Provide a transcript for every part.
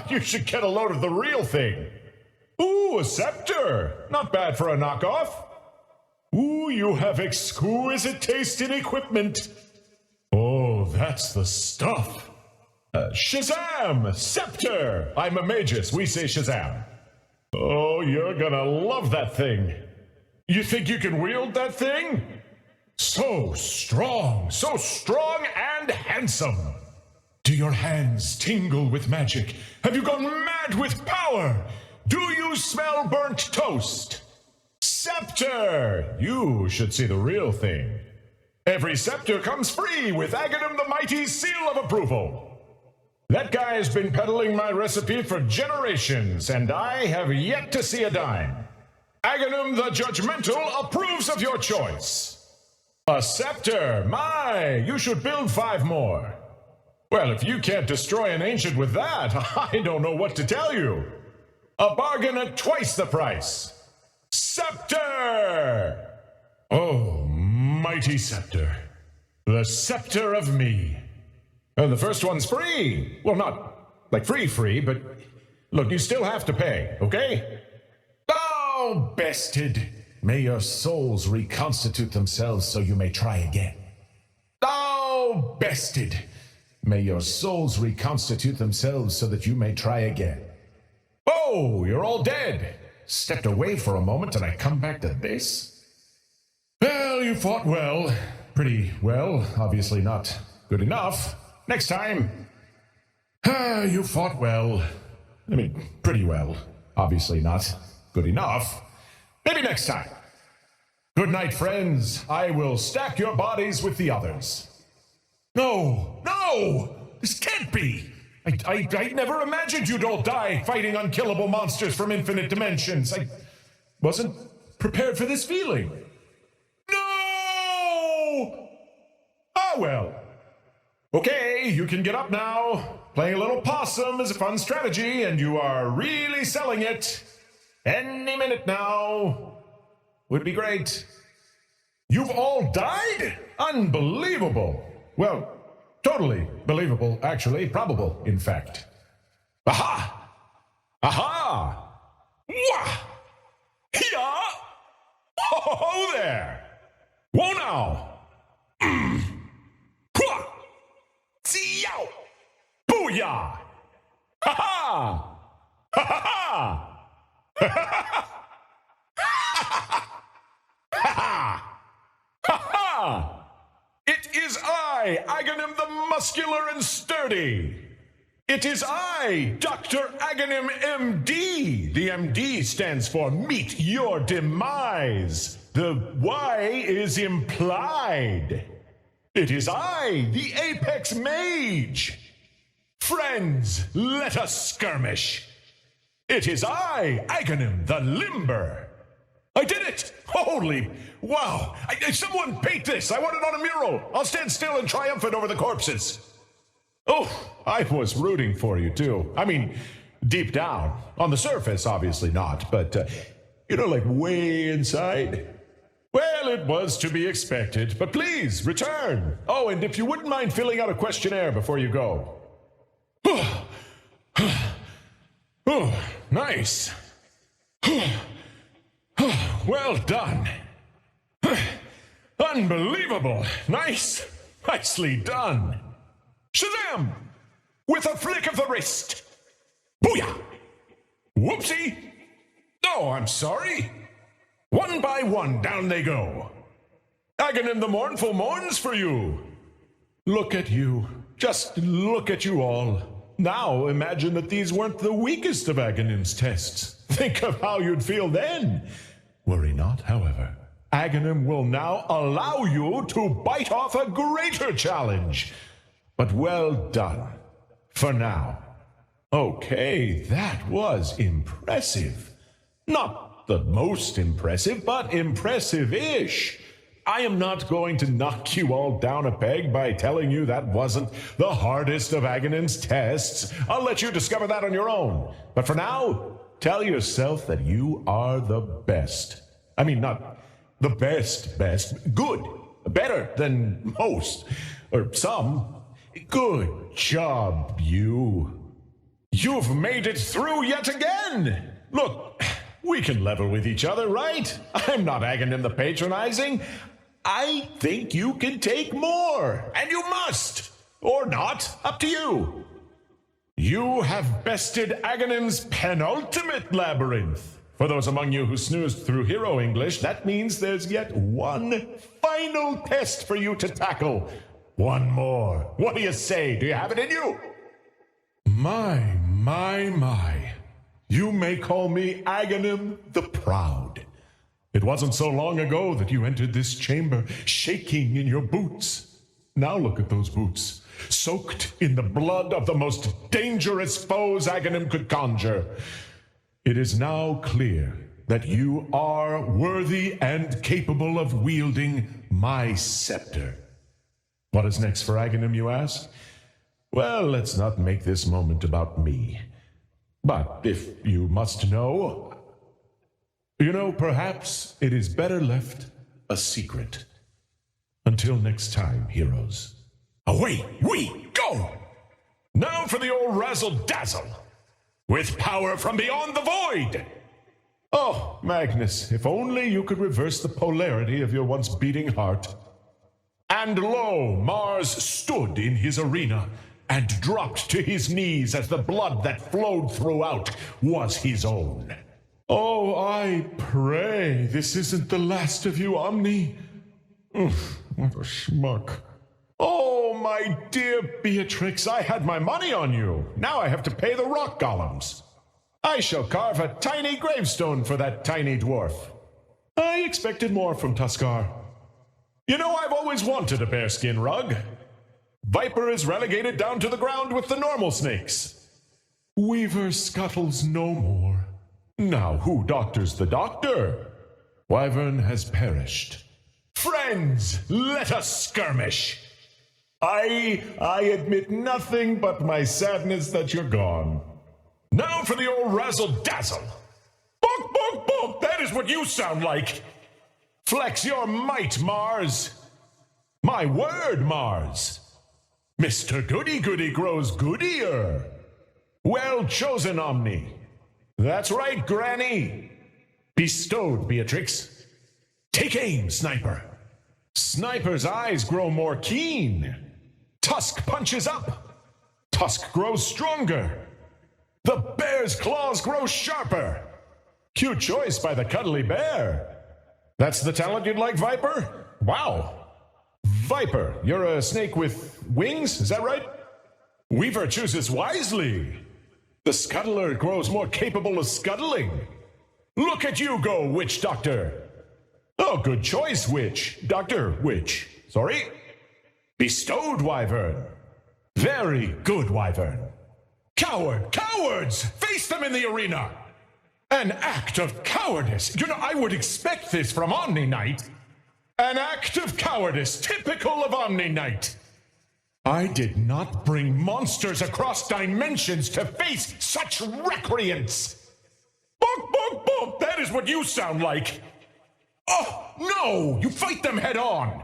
You should get a load of the real thing. Ooh, a scepter. Not bad for a knockoff. Ooh, you have exquisite taste in equipment. Oh, that's the stuff. Shazam! Scepter! I'm a magus, we say Shazam. Oh, you're gonna love that thing. You think you can wield that thing? So strong and handsome. Do your hands tingle with magic? Have you gone mad with power? Do you smell burnt toast? Scepter! You should see the real thing. Every scepter comes free with Aghanim the Mighty's seal of approval. That guy has been peddling my recipe for generations, and I have yet to see a dime. Aghanim the Judgmental approves of your choice. A scepter, my, you should build 5 more. Well, if you can't destroy an ancient with that, I don't know what to tell you. A bargain at twice the price. Scepter! Oh, mighty scepter. The scepter of me. And the first one's free. Well, not like free, but look, you still have to pay, okay? Oh, bested. May your souls reconstitute themselves so you may try again. Oh, bested. May your souls reconstitute themselves so that you may try again. Oh, you're all dead. Stepped away for a moment and I come back to this? Well, you fought well. Pretty well. Obviously not good enough. Next time. You fought well. I mean, pretty well. Obviously not good enough. Maybe next time. Good night, friends. I will stack your bodies with the others. No! This can't be! I never imagined you'd all die fighting unkillable monsters from infinite dimensions. I wasn't prepared for this feeling. No! Ah, well. Okay, you can get up now. Playing a little possum is a fun strategy, and you are really selling it. Any minute now. Would be great. You've all died? Unbelievable. Well, totally believable, actually. Probable, in fact. Aha! Aha! Wah! Hiya! Ho there! Whoa now! Hua! Ziyow! Booyah! Ha-ha! Ha-ha-ha! Ha-ha! It is I, Aghanim the Muscular and Sturdy. It is I, Dr. Aghanim MD. The MD stands for Meet Your Demise. The Y is implied. It is I, the Apex Mage. Friends, let us skirmish. It is I, Aghanim the Limber. I did it! Holy, wow! Someone paint this! I want it on a mural! I'll stand still and triumphant over the corpses. Oh, I was rooting for you too. I mean, deep down. On the surface, obviously not, but, like way inside. Well, it was to be expected, but please, return. Oh, and if you wouldn't mind filling out a questionnaire before you go. Oh, nice. Well done. Unbelievable. Nicely done. Shazam! With a flick of the wrist. Booyah! Whoopsie! Oh, I'm sorry. One by one, down they go. Aghanim the Mournful mourns for you. Look at you. Just look at you all. Now imagine that these weren't the weakest of Aghanim's tests. Think of how you'd feel then. Worry not, however. Aghanim will now allow you to bite off a greater challenge. But well done. For now. Okay, that was impressive. Not the most impressive, but impressive-ish. I am not going to knock you all down a peg by telling you that wasn't the hardest of Aghanim's tests. I'll let you discover that on your own. But for now, tell yourself that you are the best. I mean, not the best. Good. Better than most. Or some. Good job, you. You've made it through yet again! Look, we can level with each other, right? I'm not Aghanim the patronizing. I think you can take more, and you must! Or not, up to you. You have bested Aghanim's penultimate labyrinth. For those among you who snoozed through hero English, that means there's yet one final test for you to tackle. One more. What do you say? Do you have it in you? My. You may call me Aghanim the Proud. It wasn't so long ago that you entered this chamber, shaking in your boots. Now look at those boots, soaked in the blood of the most dangerous foes Aghanim could conjure. It is now clear that you are worthy and capable of wielding my scepter. What is next for Aghanim, you ask? Well, let's not make this moment about me. But if you must know, perhaps it is better left a secret. Until next time, heroes. Away we go! Now for the old razzle-dazzle, with power from beyond the void! Oh, Magnus, if only you could reverse the polarity of your once beating heart. And lo, Mars stood in his arena and dropped to his knees as the blood that flowed throughout was his own. Oh, I pray this isn't the last of you, Omni. What a schmuck. Oh, my dear Beatrix, I had my money on you. Now I have to pay the rock golems. I shall carve a tiny gravestone for that tiny dwarf. I expected more from Tuskar. I've always wanted a bearskin rug. Viper is relegated down to the ground with the normal snakes. Weaver scuttles no more. Now who doctors the doctor? Wyvern has perished. Friends, let us skirmish. I admit nothing but my sadness that you're gone. Now for the old razzle-dazzle. Bonk, bonk, bonk, that is what you sound like. Flex your might, Mars. My word, Mars. Mr. Goody-Goody grows goodier. Well chosen, Omni. That's right, Granny. Bestowed, Beatrix. Take aim, Sniper. Sniper's eyes grow more keen. Tusk punches up. Tusk grows stronger. The bear's claws grow sharper. Cute choice by the cuddly bear. That's the talent you'd like, Viper? Wow. Viper, you're a snake with wings, is that right? Weaver chooses wisely. The scuttler grows more capable of scuttling. Look at you go, Witch Doctor. Oh, good choice, Witch. Doctor, Witch. Sorry. Bestowed, Wyvern. Very good, Wyvern. Coward, cowards! Face them in the arena! An act of cowardice. I would expect this from Omni Knight. An act of cowardice, typical of Omni Knight. I did not bring monsters across dimensions to face such recreants. Bonk, bonk, bonk, that is what you sound like. Oh, no, you fight them head on.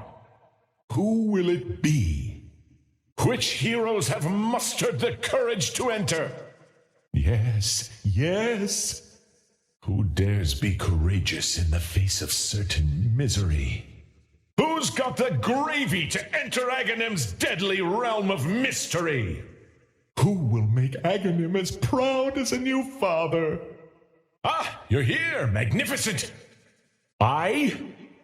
Who will it be? Which heroes have mustered the courage to enter? Yes, yes. Who dares be courageous in the face of certain misery? Who's got the gravy to enter Aghanim's deadly realm of mystery? Who will make Aghanim as proud as a new father? Ah, you're here, magnificent. I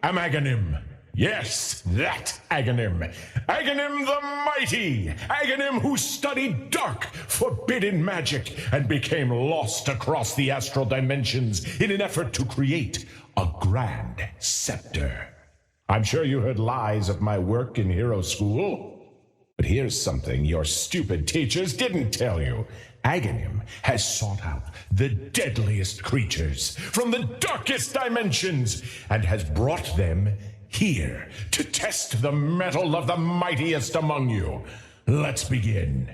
am Aghanim. Yes, that Aghanim. Aghanim the mighty. Aghanim who studied dark, forbidden magic and became lost across the astral dimensions in an effort to create a grand scepter. I'm sure you heard lies of my work in hero school. But here's something your stupid teachers didn't tell you. Aghanim has sought out the deadliest creatures from the darkest dimensions and has brought them here to test the mettle of the mightiest among you. Let's begin.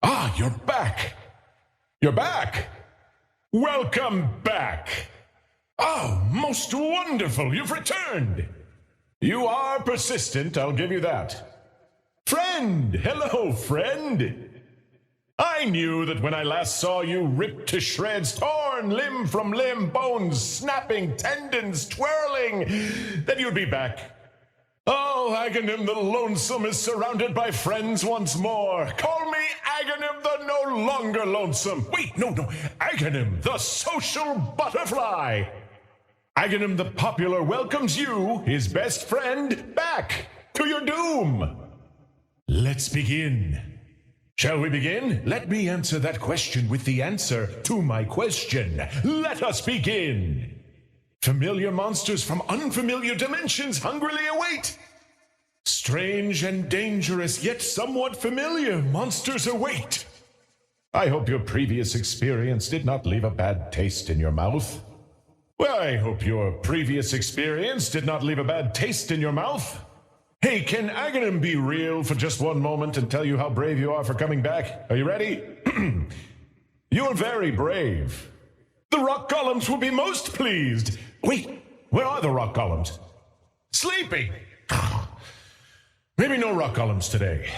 Ah, you're back. You're back. Welcome back. Oh, most wonderful. You've returned. You are persistent, I'll give you that. Friend, hello, friend. I knew that when I last saw you, ripped to shreds, torn limb from limb, bones snapping, tendons twirling, that you'd be back. Oh, Aghanim the lonesome is surrounded by friends once more. Call me Aghanim the no longer lonesome. Wait, no, Aghanim the social butterfly. Aghanim the popular welcomes you, his best friend, back to your doom. Let's begin. Shall we begin? Let me answer that question with the answer to my question. Let us begin. Familiar monsters from unfamiliar dimensions hungrily await. Strange and dangerous, yet somewhat familiar monsters await. I hope your previous experience did not leave a bad taste in your mouth. Well, I hope your previous experience did not leave a bad taste in your mouth. Hey, can Aghanim be real for just one moment and tell you how brave you are for coming back? Are you ready? You're very brave. The rock golems will be most pleased. Wait, where are the rock golems? Sleeping. Maybe no rock golems today.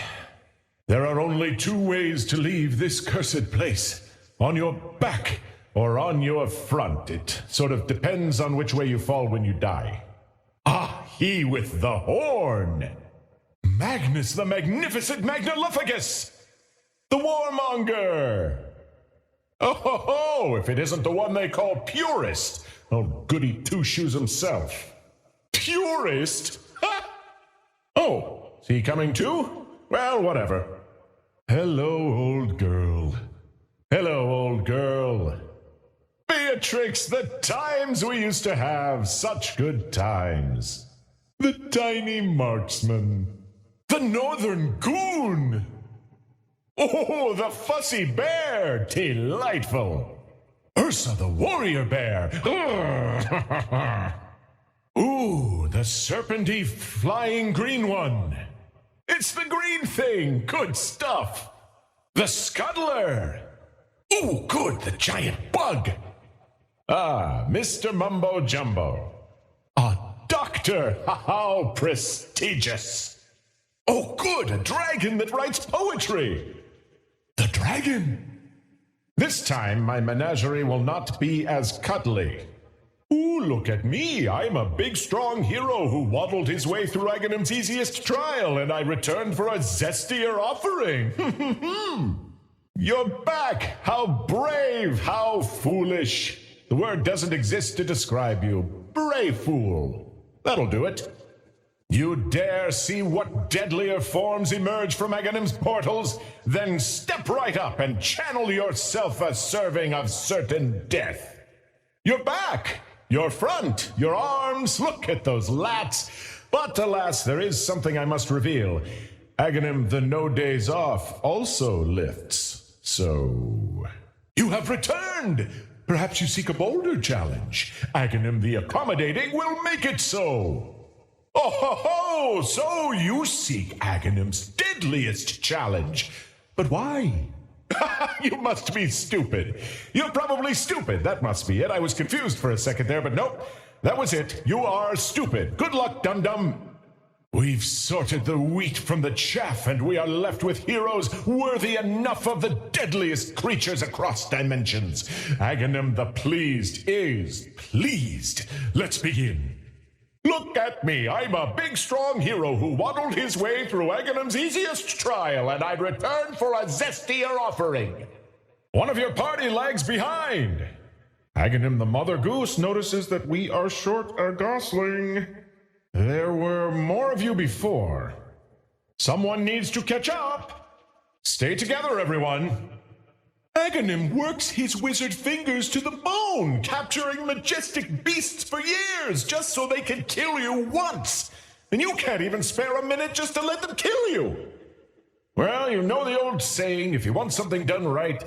There are only two ways to leave this cursed place. On your back or on your front. It sort of depends on which way you fall when you die. Ah, he with the horn! Magnus the Magnificent Magnilophagous! The Warmonger! Oh ho ho, if it isn't the one they call Purist! Oh, goody two-shoes himself. Purist? Ha! Oh, is he coming too? Well, whatever. Hello, old girl. Hello, old girl. Beatrix, the times we used to have, such good times. The tiny marksman. The northern goon. Oh, the fussy bear, delightful. Ursa the warrior bear. Ooh, the serpenty flying green one. It's the green thing, good stuff. The scuttler. Ooh, good, the giant bug. Ah, Mr. Mumbo Jumbo. A doctor! How prestigious! Oh, good, a dragon that writes poetry! The dragon! This time, my menagerie will not be as cuddly. Ooh, look at me! I'm a big, strong hero who waddled his way through Aghanim's easiest trial, and I returned for a zestier offering. You're back! How brave! How foolish! The word doesn't exist to describe you. Brave fool. That'll do it. You dare see what deadlier forms emerge from Aghanim's portals? Then step right up and channel yourself a serving of certain death. You're back. Your front, your arms, look at those lats. But alas, there is something I must reveal. Aghanim the no days off also lifts. So, you have returned. Perhaps you seek a bolder challenge. Aghanim the accommodating will make it so. Oh ho ho! So you seek Aghanim's deadliest challenge. But why? You must be stupid. You're probably stupid. That must be it. I was confused for a second there, but nope. That was it. You are stupid. Good luck, dum-dum. We've sorted the wheat from the chaff, and we are left with heroes worthy enough of the deadliest creatures across dimensions. Aghanim the pleased is pleased. Let's begin. Look at me. I'm a big, strong hero who waddled his way through Aghanim's easiest trial, and I'd return for a zestier offering. One of your party lags behind. Aghanim the mother goose notices that we are short a gosling. There were more of you before. Someone needs to catch up. Stay together, everyone. Aghanim works his wizard fingers to the bone, capturing majestic beasts for years just so they can kill you once. And you can't even spare a minute just to let them kill you. Well, you know the old saying, if you want something done right,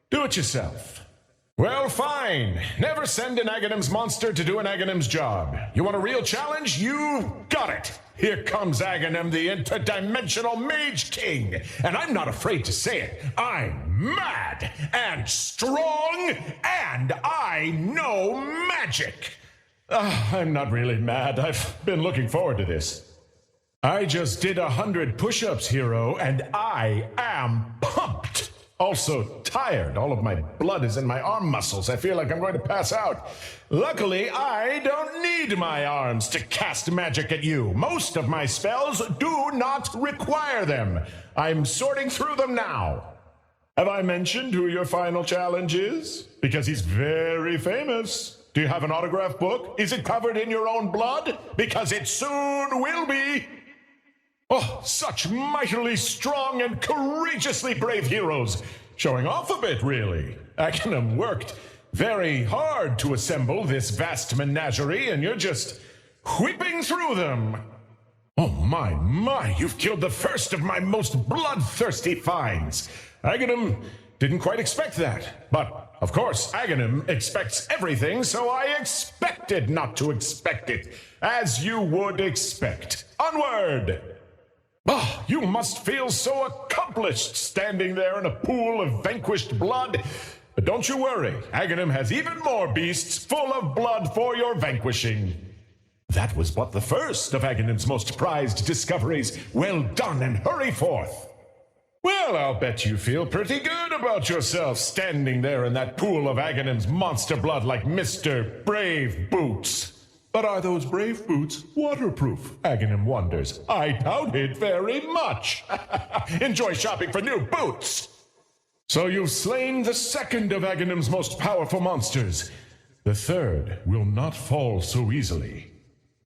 do it yourself. Well, fine. Never send an Aghanim's monster to do an Aghanim's job. You want a real challenge? You got it. Here comes Aghanim, the interdimensional mage king. And I'm not afraid to say it. I'm mad and strong, and I know magic. I'm not really mad. I've been looking forward to this. I just did 100 push-ups, hero, and I am pumped. Also tired. All of my blood is in my arm muscles. I feel like I'm going to pass out. Luckily, I don't need my arms to cast magic at you. Most of my spells do not require them. I'm sorting through them now. Have I mentioned who your final challenge is? Because he's very famous. Do you have an autograph book? Is it covered in your own blood? Because it soon will be. Oh, such mightily strong and courageously brave heroes. Showing off a bit, really. Aghanim worked very hard to assemble this vast menagerie, and you're just whipping through them. Oh, my, you've killed the first of my most bloodthirsty finds. Aghanim didn't quite expect that. But, of course, Aghanim expects everything, so I expected not to expect it, as you would expect. Onward! Oh, you must feel so accomplished standing there in a pool of vanquished blood. But don't you worry, Aghanim has even more beasts full of blood for your vanquishing. That was but the first of Aghanim's most prized discoveries. Well done, and hurry forth. Well, I'll bet you feel pretty good about yourself standing there in that pool of Aghanim's monster blood like Mr. Brave Boots. But are those brave boots waterproof? Aghanim wonders. I doubt it very much. Enjoy shopping for new boots. So you've slain the second of Aghanim's most powerful monsters. The third will not fall so easily.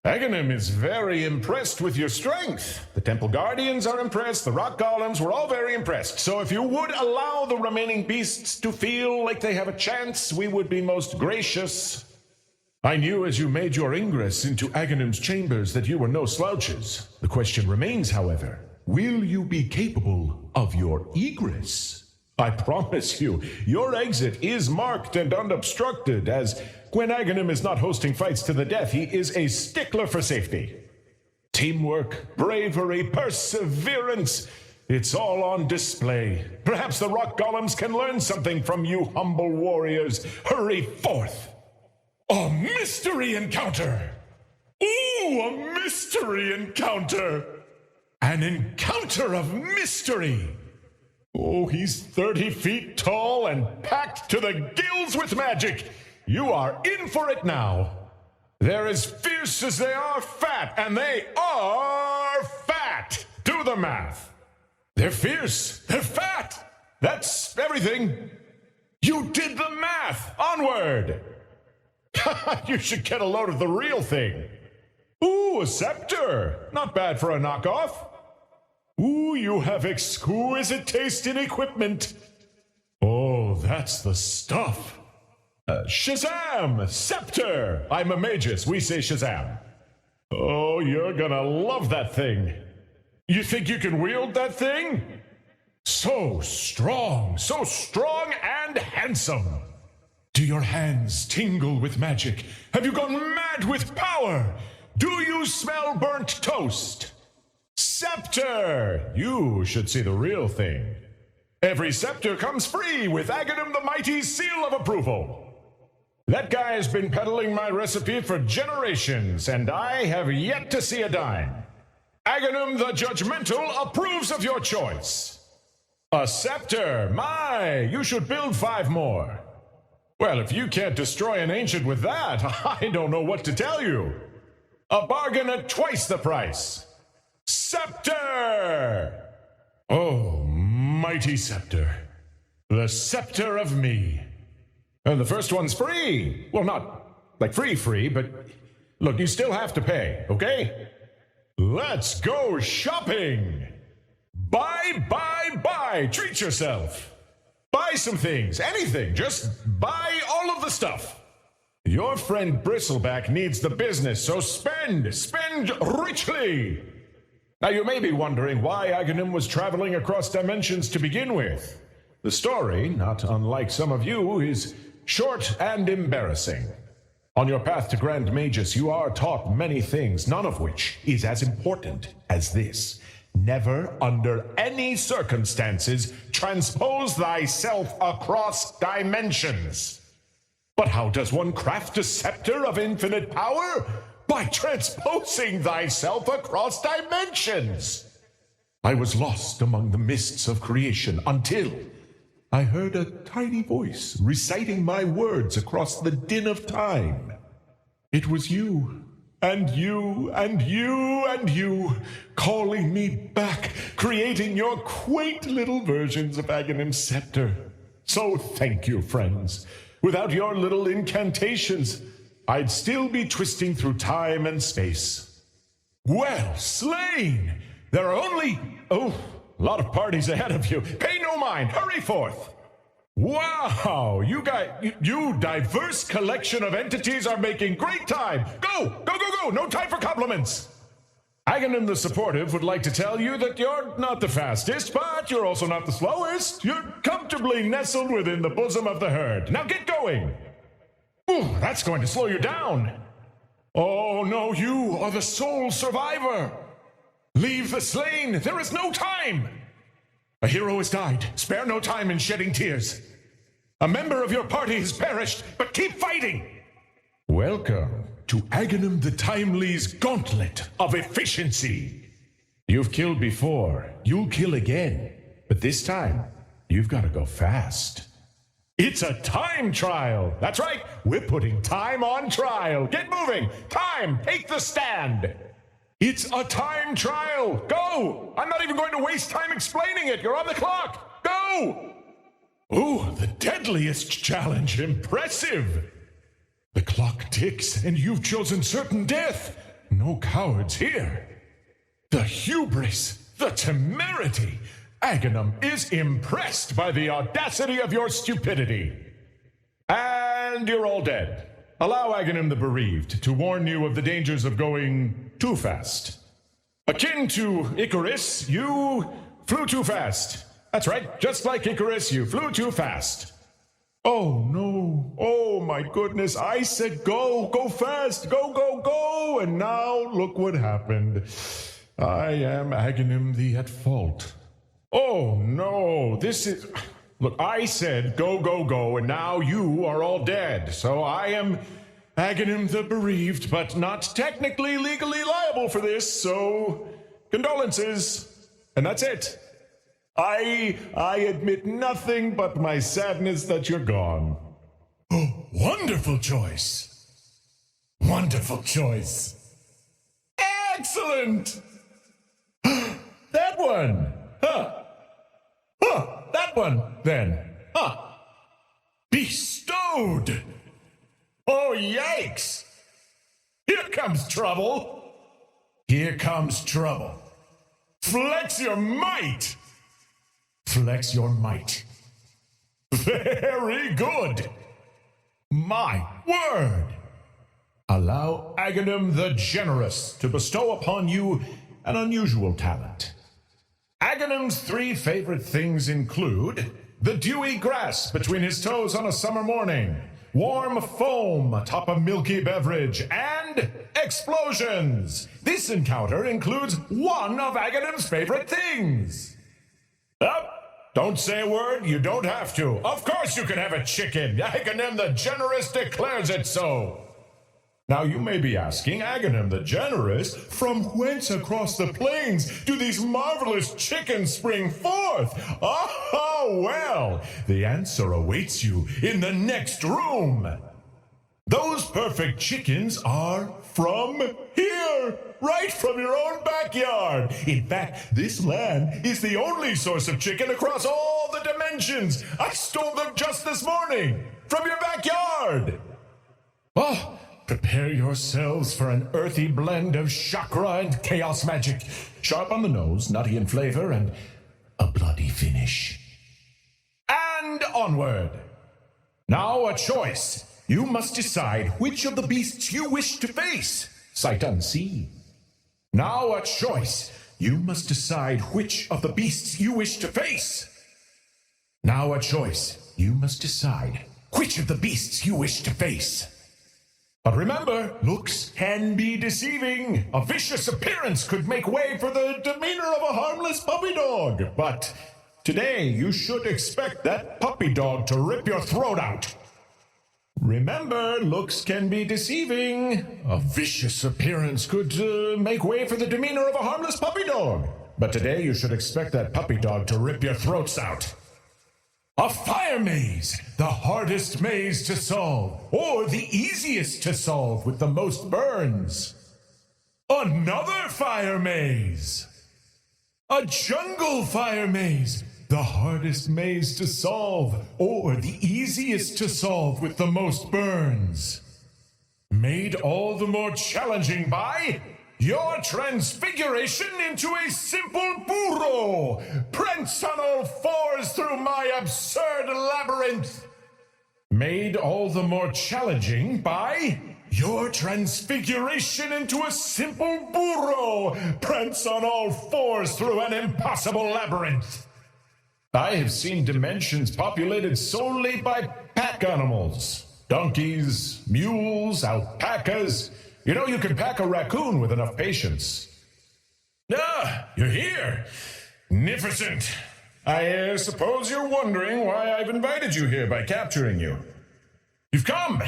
Aghanim is very impressed with your strength. The Temple Guardians are impressed. The Rock Golems were all very impressed. So if you would allow the remaining beasts to feel like they have a chance, we would be most gracious. I knew as you made your ingress into Aghanim's chambers that you were no slouches. The question remains, however, will you be capable of your egress? I promise you, your exit is marked and unobstructed, as when Aghanim is not hosting fights to the death, he is a stickler for safety. Teamwork, bravery, perseverance, it's all on display. Perhaps the Rock Golems can learn something from you humble warriors. Hurry forth! A mystery encounter! Ooh, a mystery encounter! An encounter of mystery! Oh, he's 30 feet tall and packed to the gills with magic! You are in for it now! They're as fierce as they are fat, and they are fat! Do the math! They're fierce, they're fat! That's everything! You did the math! Onward! You should get a load of the real thing. Ooh, a scepter. Not bad for a knockoff. Ooh, you have exquisite taste in equipment. Oh, that's the stuff. Shazam! Scepter! I'm a magus. We say Shazam. Oh, you're gonna love that thing. You think you can wield that thing? So strong and handsome. Do your hands tingle with magic? Have you gone mad with power? Do you smell burnt toast? Scepter! You should see the real thing. Every scepter comes free with Aghanim the Mighty's seal of approval. That guy has been peddling my recipe for generations, and I have yet to see a dime. Aghanim the Judgmental approves of your choice. A scepter! My, you should build 5 more. Well, if you can't destroy an ancient with that, I don't know what to tell you. A bargain at twice the price. Scepter! Oh, mighty scepter. The scepter of me. And the first one's free. Well, not like free, but look, you still have to pay, okay? Let's go shopping. Buy. Treat yourself. Buy some things, anything, just buy all of the stuff. Your friend Bristleback needs the business, so spend richly. Now you may be wondering why Aghanim was traveling across dimensions to begin with. The story, not unlike some of you, is short and embarrassing. On your path to Grand Magus, you are taught many things, none of which is as important as this. Never, under any circumstances, transpose thyself across dimensions. But how does one craft a scepter of infinite power? By transposing thyself across dimensions. I was lost among the mists of creation until I heard a tiny voice reciting my words across the din of time. It was you, and you, and you, and you, calling me back, creating your quaint little versions of Aghanim's scepter. So thank you, friends. Without your little incantations, I'd still be twisting through time and space. Well, slain! There are only... a lot of parties ahead of you. Pay no mind. Hurry forth. Wow! You diverse collection of entities are making great time. Go! Go, go, go! No time for compliments. Aghanim the Supportive would like to tell you that you're not the fastest, but you're also not the slowest. You're comfortably nestled within the bosom of the herd. Now get going. Ooh, that's going to slow you down. Oh no, you are the sole survivor. Leave the slain. There is no time. A hero has died. Spare no time in shedding tears. A member of your party has perished, but keep fighting. Welcome to Aghanim the Timely's Gauntlet of Efficiency. You've killed before. You'll kill again. But this time, you've got to go fast. It's a time trial. That's right. We're putting time on trial. Get moving. Time, take the stand. It's a time trial. Go! I'm not even going to waste time explaining it. You're on the clock. Go! Ooh, the deadliest challenge. Impressive. The clock ticks, and you've chosen certain death. No cowards here. The hubris, the temerity. Aghanim is impressed by the audacity of your stupidity. And you're all dead. Allow Aghanim the Bereaved to warn you of the dangers of going too fast. Akin to Icarus, you flew too fast. That's right, just like Icarus, you flew too fast. Oh no, oh my goodness, I said go, go fast, go, go, go, and now look what happened. I am Aghanim the at fault. Oh no, this is... Look, I said go, go, go, and now you are all dead. So I am Aghanim the Bereaved, but not technically legally liable for this, so condolences. And that's it. I admit nothing but my sadness that you're gone. Oh, wonderful choice. Wonderful choice. Excellent! That one! Huh! Huh! That one, then. Huh. Bestowed. Oh, yikes. Here comes trouble. Here comes trouble. Flex your might. Flex your might. Very good. My word. Allow Aghanim the Generous to bestow upon you an unusual talent. Aghanim's 3 favorite things include the dewy grass between his toes on a summer morning, warm foam atop a milky beverage, and explosions. This encounter includes one of Aghanim's favorite things. Don't say a word, you don't have to. Of course you can have a chicken. Aghanim the Generous declares it so. Now you may be asking, Aghanim the Generous, from whence across the plains do these marvelous chickens spring forth? Oh, well, the answer awaits you in the next room. Those perfect chickens are from here, right from your own backyard. In fact, this land is the only source of chicken across all the dimensions. I stole them just this morning from your backyard. Oh, prepare yourselves for an earthy blend of chakra and chaos magic. Sharp on the nose, nutty in flavor, and a bloody finish. And onward. Now a choice. You must decide which of the beasts you wish to face. Sight unseen. Now a choice. You must decide which of the beasts you wish to face. Now a choice. You must decide which of the beasts you wish to face. But remember, looks can be deceiving. A vicious appearance could make way for the demeanor of a harmless puppy dog. But today, you should expect that puppy dog to rip your throat out. Remember, looks can be deceiving. A vicious appearance could make way for the demeanor of a harmless puppy dog. But today, you should expect that puppy dog to rip your throats out. A fire maze, the hardest maze to solve, or the easiest to solve with the most burns. Another fire maze. A jungle fire maze, the hardest maze to solve, or the easiest to solve with the most burns. Made all the more challenging by your transfiguration into a simple burro, prance on all fours through my absurd labyrinth. Made all the more challenging by your transfiguration into a simple burro, prance on all fours through an impossible labyrinth. I have seen dimensions populated solely by pack animals. Donkeys, mules, alpacas. You know, you can pack a raccoon with enough patience. Ah, you're here. Magnificent. I suppose you're wondering why I've invited you here by capturing you. You've come.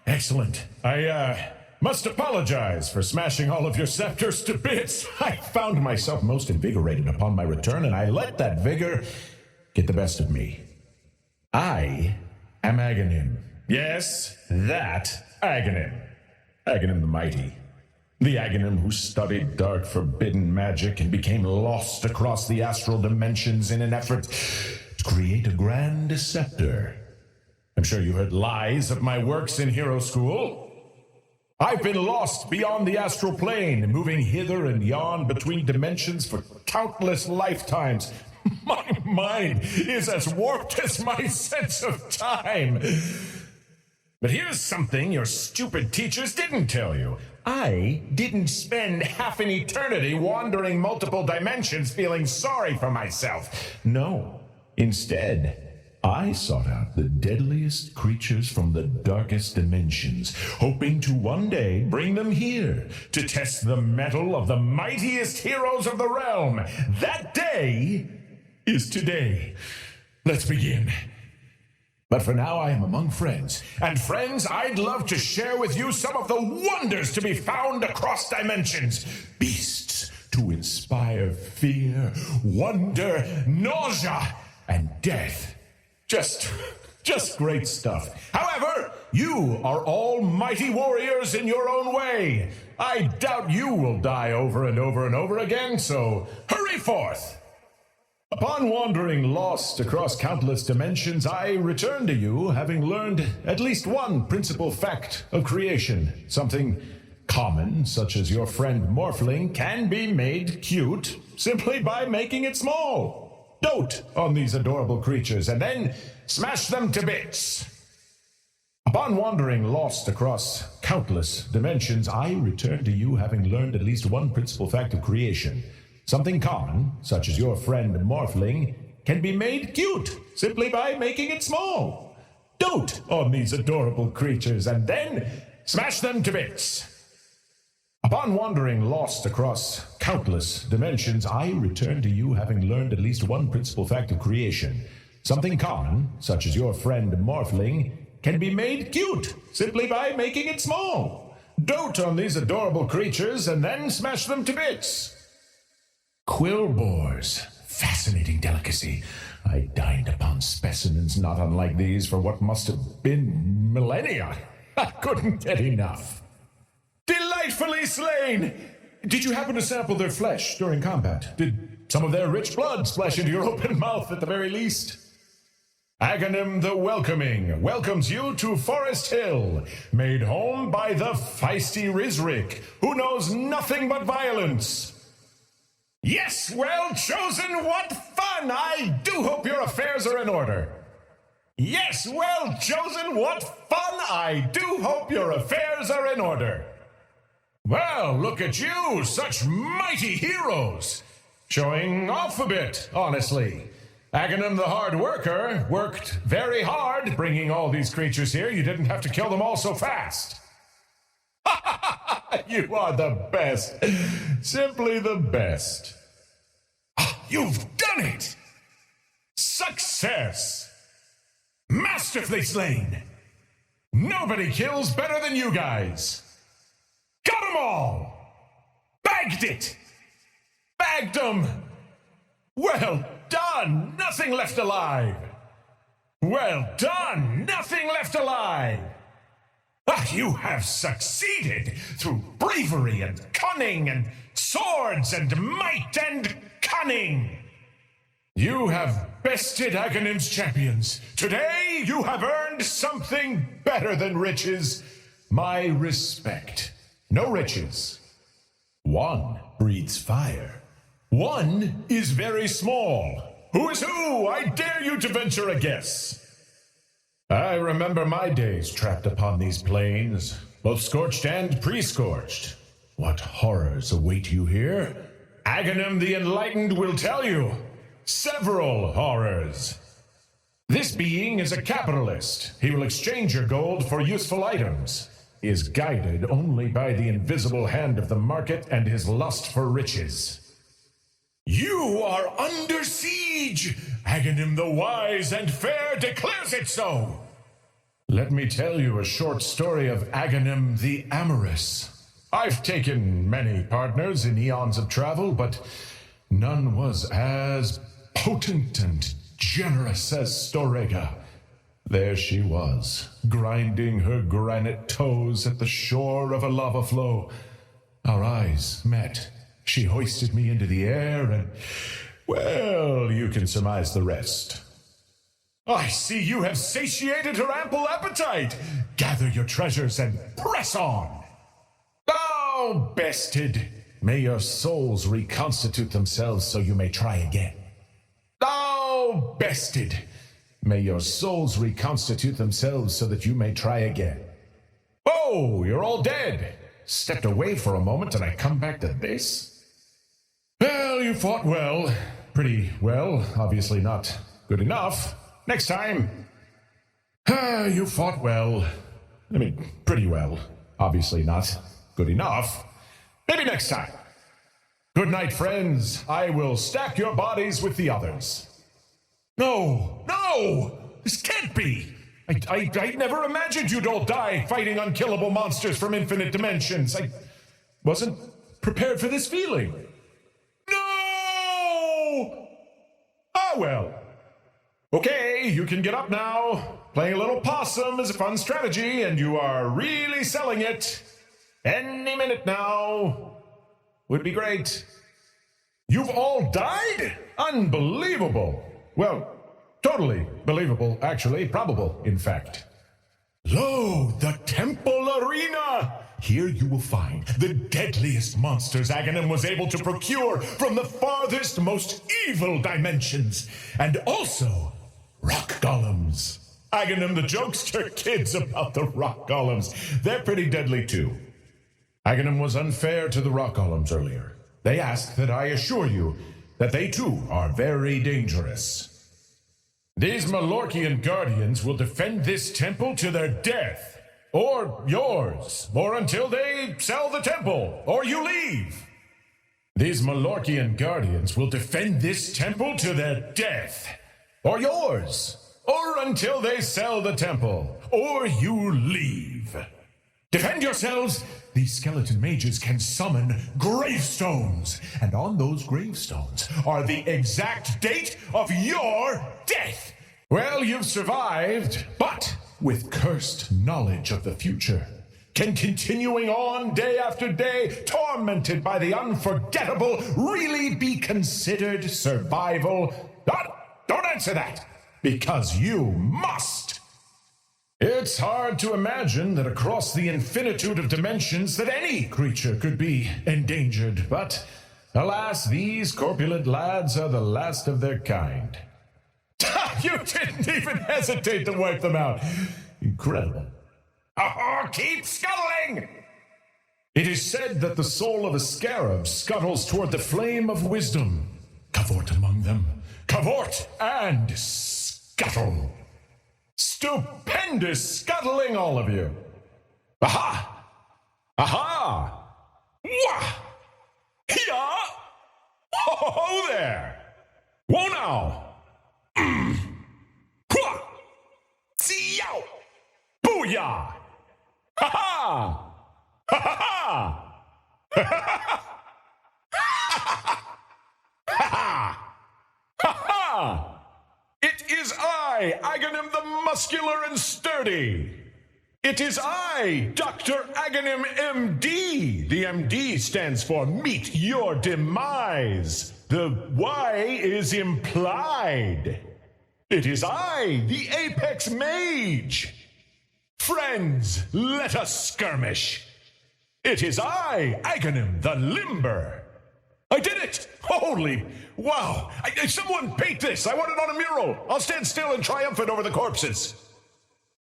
Excellent. I must apologize for smashing all of your scepters to bits. I found myself most invigorated upon my return, and I let that vigor get the best of me. I am Aghanim. Yes, that Aghanim. Aghanim the Mighty. The Aghanim who studied dark forbidden magic and became lost across the astral dimensions in an effort to create a grand scepter. I'm sure you heard lies of my works in Hero School. I've been lost beyond the astral plane, moving hither and yon between dimensions for countless lifetimes. My mind is as warped as my sense of time. But here's something your stupid teachers didn't tell you. I didn't spend half an eternity wandering multiple dimensions feeling sorry for myself. No, instead, I sought out the deadliest creatures from the darkest dimensions, hoping to one day bring them here to test the mettle of the mightiest heroes of the realm. That day is today. Let's begin. But for now, I am among friends. And friends, I'd love to share with you some of the wonders to be found across dimensions. Beasts to inspire fear, wonder, nausea, and death. Just great stuff. However, you are all mighty warriors in your own way. I doubt you will die over and over and over again, so hurry forth. Upon wandering lost across countless dimensions, I return to you having learned at least one principal fact of creation. Something common, such as your friend Morphling, can be made cute simply by making it small. Dote on these adorable creatures and then smash them to bits. Upon wandering lost across countless dimensions, I return to you having learned at least one principal fact of creation. Something common, such as your friend Morphling, can be made cute simply by making it small. Dote on these adorable creatures and then smash them to bits. Upon wandering lost across countless dimensions, I return to you having learned at least one principal fact of creation. Something common, such as your friend Morphling, can be made cute simply by making it small. Dote on these adorable creatures and then smash them to bits. Quill boars, fascinating delicacy. I dined upon specimens not unlike these for what must have been millennia. I couldn't get enough. Delightfully slain! Did you happen to sample their flesh during combat? Did some of their rich blood splash into your open mouth at the very least? Aghanim the Welcoming welcomes you to Forest Hill, made home by the feisty Rizrik, who knows nothing but violence. Yes, well chosen, what fun! I do hope your affairs are in order. Yes, well chosen, what fun! I do hope your affairs are in order. Well, look at you, such mighty heroes! Showing off a bit, honestly. Aghanim the Hard Worker worked very hard bringing all these creatures here. You didn't have to kill them all so fast. You are the best. Simply the best. You've done it! Success! Masterfully slain! Nobody kills better than you guys! Got 'em all! Bagged it! Bagged 'em! Well done! Nothing left alive! Well done! Nothing left alive! Ah, you have succeeded through bravery and cunning and swords and might and cunning! You have bested Aghanim's champions. Today you have earned something better than riches. My respect. No riches. One breathes fire. One is very small. Who is who? I dare you to venture a guess. I remember my days trapped upon these plains, both scorched and pre-scorched. What horrors await you here? Aghanim the Enlightened will tell you. Several horrors. This being is a capitalist. He will exchange your gold for useful items. He is guided only by the invisible hand of the market and his lust for riches. You are under siege! Aghanim the Wise and Fair declares it so! Let me tell you a short story of Aghanim the Amorous. I've taken many partners in eons of travel, but none was as potent and generous as Storega. There she was, grinding her granite toes at the shore of a lava flow. Our eyes met. She hoisted me into the air and, well, you can surmise the rest. I see you have satiated her ample appetite. Gather your treasures and press on. Oh, bested, may your souls reconstitute themselves so you may try again. Oh, bested, may your souls reconstitute themselves so that you may try again. Oh, you're all dead. Stepped away for a moment and I come back to this? Well, you fought well. Pretty well. Obviously not good enough. Next time. You fought well. I mean, pretty well. Obviously not good enough. Maybe next time. Good night, friends. I will stack your bodies with the others. No! This can't be! I never imagined you'd all die fighting unkillable monsters from infinite dimensions. I wasn't prepared for this feeling. No! Ah, well. Okay, you can get up now. Playing a little possum is a fun strategy, and you are really selling it. Any minute now. Would be great. You've all died? Unbelievable. Well, totally believable, actually. Probable, in fact. Lo, the temple arena! Here you will find the deadliest monsters Aghanim was able to procure from the farthest, most evil dimensions. And also, rock golems. Aghanim the jokester kids about the rock golems. They're pretty deadly too. Aghanim was unfair to the rock golems earlier. They asked that I assure you that they too are very dangerous. These Malorkian guardians will defend this temple to their death. Or yours. Or until they sell the temple. Or you leave. These Malorkian guardians will defend this temple to their death. Or yours. Or until they sell the temple. Or you leave. Defend yourselves! These skeleton mages can summon gravestones. And on those gravestones are the exact date of your death. Well, you've survived, but with cursed knowledge of the future. Can continuing on day after day, tormented by the unforgettable, really be considered survival? Don't answer that, because you must. It's hard to imagine that across the infinitude of dimensions that any creature could be endangered, but alas, these corpulent lads are the last of their kind. You didn't even hesitate to wipe them out. Incredible. Oh, keep scuttling! It is said that the soul of a scarab scuttles toward the flame of wisdom. Cavort among them. Cavort and scuttle. Stupendous scuttling, all of you. Aha! Aha! Wah! Hiya! Ho there! Whoa now! Hua! See-yow! Booyah! Ha-ha! Ha-ha-ha! Ha-ha! Ha-ha! It is I! I, Aghanim the muscular and sturdy. It is I, Dr. Aghanim MD. The MD stands for Meet Your Demise. The Y is implied. It is I, the Apex Mage. Friends, let us skirmish. It is I, Aghanim the Limber. I did it! Holy, wow! Someone paint this! I want it on a mural! I'll stand still and triumphant over the corpses.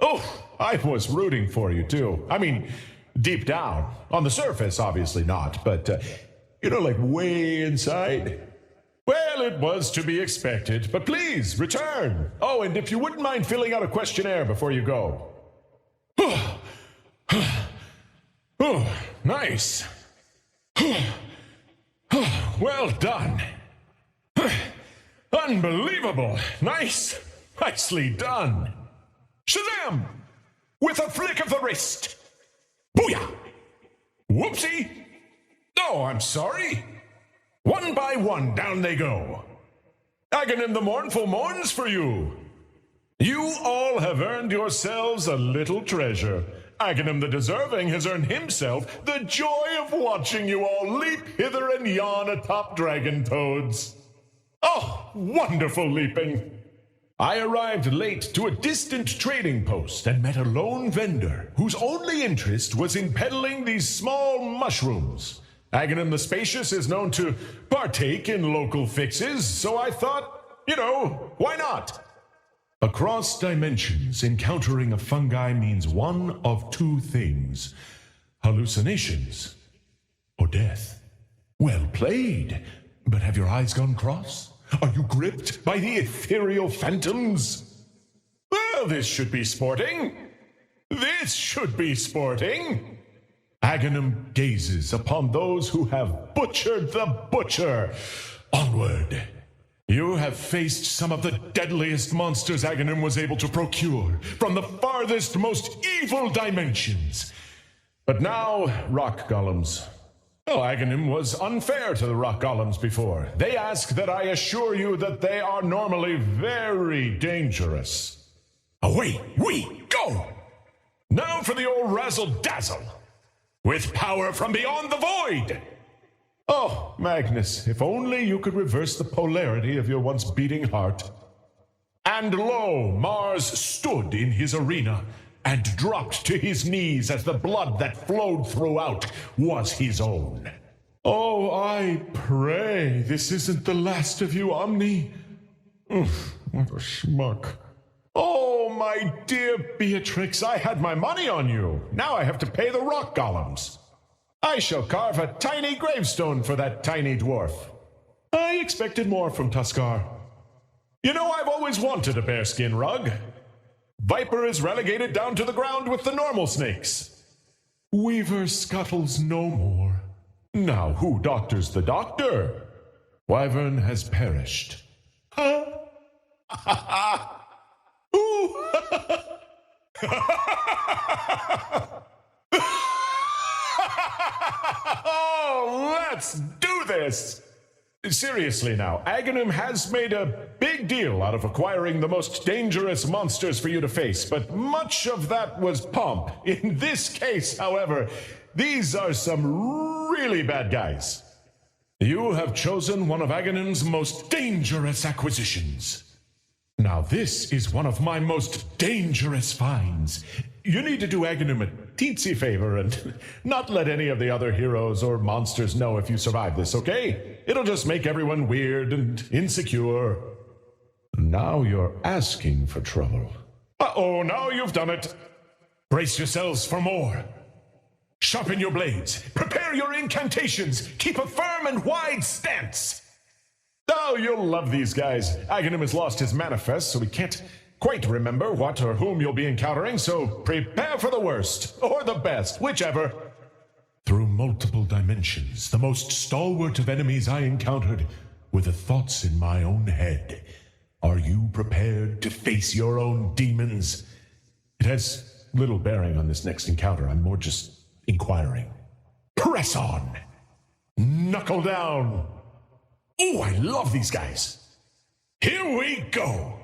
Oh, I was rooting for you too. I mean, deep down. On the surface, obviously not, but, like way inside. Well, it was to be expected, but please, return. Oh, and if you wouldn't mind filling out a questionnaire before you go. Oh, nice. Well done. Unbelievable. Nicely done. Shazam! With a flick of the wrist. Booyah! Whoopsie! Oh, I'm sorry. One by one, down they go. Aghanim the Mournful mourns for you. You all have earned yourselves a little treasure. Aghanim the Deserving has earned himself the joy of watching you all leap hither and yon atop dragon toads. Oh, wonderful leaping! I arrived late to a distant trading post and met a lone vendor whose only interest was in peddling these small mushrooms. Aghanim the Spacious is known to partake in local fixes, so I thought, why not? Across dimensions, encountering a fungi means one of two things: hallucinations or death. Well played, but have your eyes gone cross? Are you gripped by the ethereal phantoms? Well, this should be sporting. Aghanim gazes upon those who have butchered the butcher. Onward. You have faced some of the deadliest monsters Aghanim was able to procure from the farthest, most evil dimensions. But now, rock golems. Well, Aghanim was unfair to the rock golems before. They ask that I assure you that they are normally very dangerous. Away we go! Now for the old razzle-dazzle. With power from beyond the void! Oh, Magnus, if only you could reverse the polarity of your once beating heart. And lo, Mars stood in his arena and dropped to his knees as the blood that flowed throughout was his own. Oh, I pray this isn't the last of you, Omni. Oof, what a schmuck. Oh, my dear Beatrix, I had my money on you. Now I have to pay the rock golems. I shall carve a tiny gravestone for that tiny dwarf. I expected more from Tuskar. I've always wanted a bearskin rug. Viper is relegated down to the ground with the normal snakes. Weaver scuttles no more. Now who doctors the doctor? Wyvern has perished. Huh? Ooh! Oh, let's do this! Seriously now, Aghanim has made a big deal out of acquiring the most dangerous monsters for you to face, but much of that was pomp. In this case, however, these are some really bad guys. You have chosen one of Aghanim's most dangerous acquisitions. Now this is one of my most dangerous finds. You need to do Aghanim a teensy favor and not let any of the other heroes or monsters know if you survive this, okay? It'll just make everyone weird and insecure. Now you're asking for trouble. Uh-oh, now you've done it. Brace yourselves for more. Sharpen your blades. Prepare your incantations. Keep a firm and wide stance. Oh, you'll love these guys. Aghanim has lost his manifest, so he can't quite remember what or whom you'll be encountering, so prepare for the worst, or the best, whichever. Through multiple dimensions, the most stalwart of enemies I encountered were the thoughts in my own head. Are you prepared to face your own demons? It has little bearing on this next encounter. I'm more just inquiring. Press on! Knuckle down! Ooh, I love these guys! Here we go!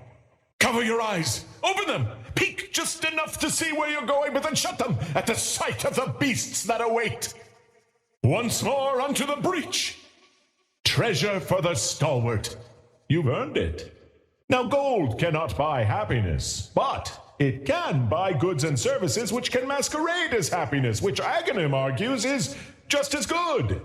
Cover your eyes. Open them. Peek just enough to see where you're going, but then shut them at the sight of the beasts that await. Once more unto the breach. Treasure for the stalwart. You've earned it. Now gold cannot buy happiness, but it can buy goods and services which can masquerade as happiness, which Aghanim argues is just as good.